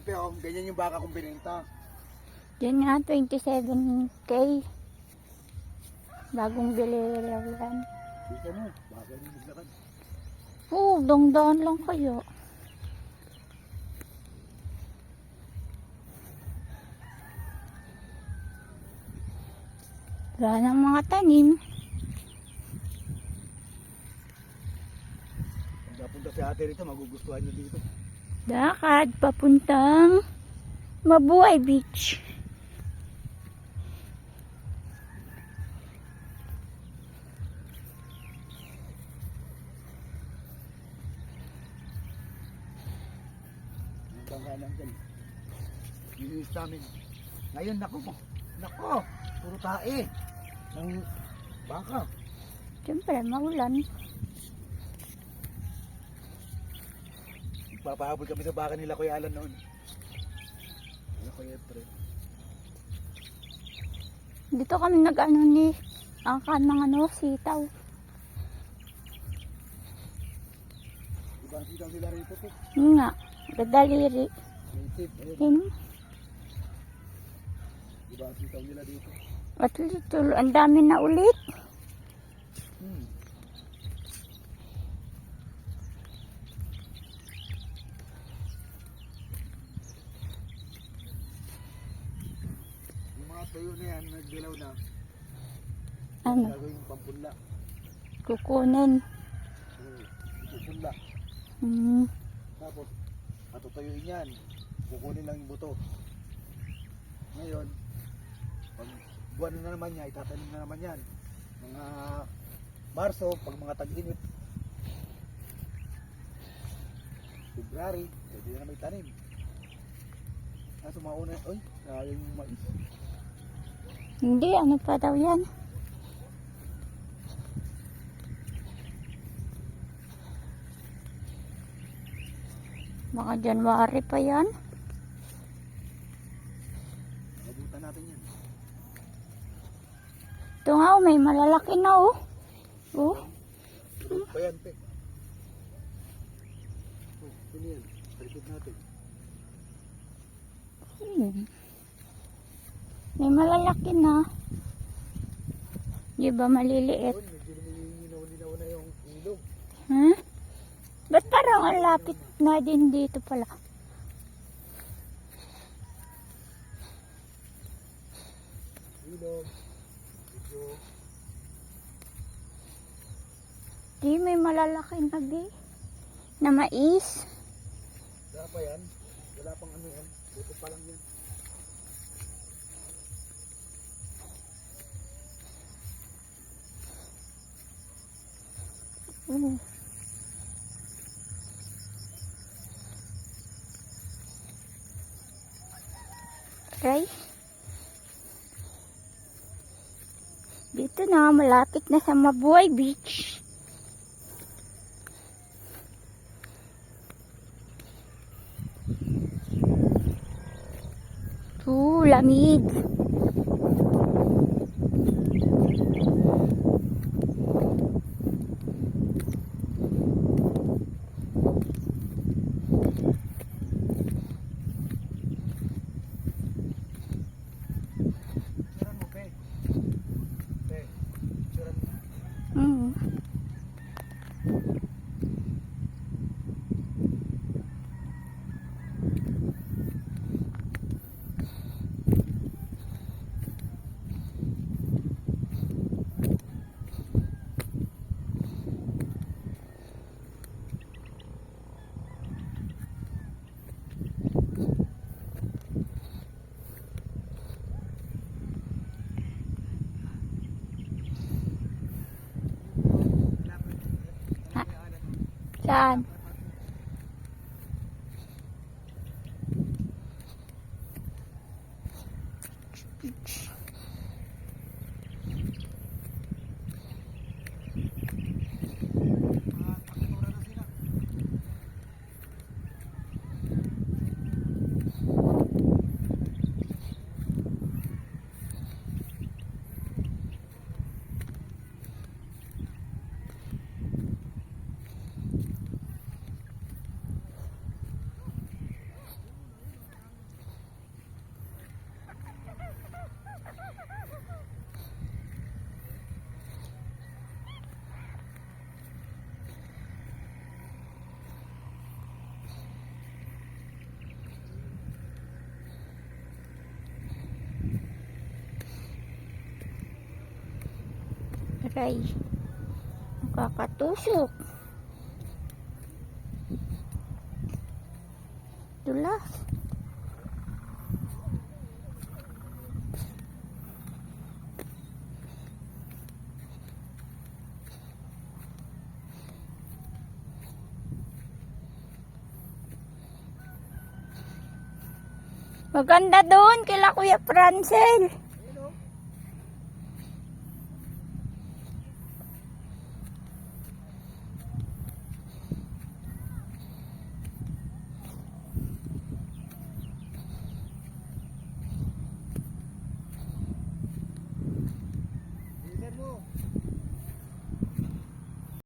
pe, oh. Ganyan yung baka kong binenta. Yan nga, 27K. Bagong bili lang yan. Dito mo, baka yung maglakad. Oo, dangdaan lang kayo. Wala nang mga tanim. Kung napunta si ate rito, magugustuhan niyo dito. Lakad papuntang Mabuhay Beach. Ang bangka lang dyan. Linis namin. Ngayon, nako, puro tae. Ng baka. Siyempre, maulan. Papahabol kami sa baka nila Kuya Alan noon. Ano Kuya Efren? Dito kami nag-ano ni angkan ng ano, sitaw. Ibang sitaw nila rito po. Yun nga, gadaliri. Native, ayun. Yun. Ibang sitaw nila dito. At dito, ang dami na ulit. Yung mga tuyo na yan, nagdilaw na. Ano, Gagawin yung pampunla. kukunin. Ipupunla. Hmm. Tapos, matutuyuin yan. Kukunin lang yung buto. Ngayon, pag buwan na naman niya, itatanim na naman yan. Mga Marso, pag mga tag-init. February, pwede na may tanim. Kaso mauna, oy, sayang yung mais. Hindi, ano pa daw yan? Mga January pa yan. Nabutan natin yan. Ito nga, oh, may malalaki na oh. Oh, Ano pa yan, pe? Oh, ano yan? Talikod natin. may malalaki na. Di ba maliliit? Oh, medyo luminaw-linaw na yung ilog. Huh? Ba't parang ang lapit na din dito pala? Ilog. Medyo Di, may malalaki na di. Na mais. wala pa yan. Wala pang ano yan. Buto pa lang yan. Right? Dito na, malapit na sa Mabuhay Beach. Lamig. Suran mo, pe. Pe, suran mo. Mm. Saan? Aray. Nakakatusok. Dulas. Maganda doon kila Kuya Francel.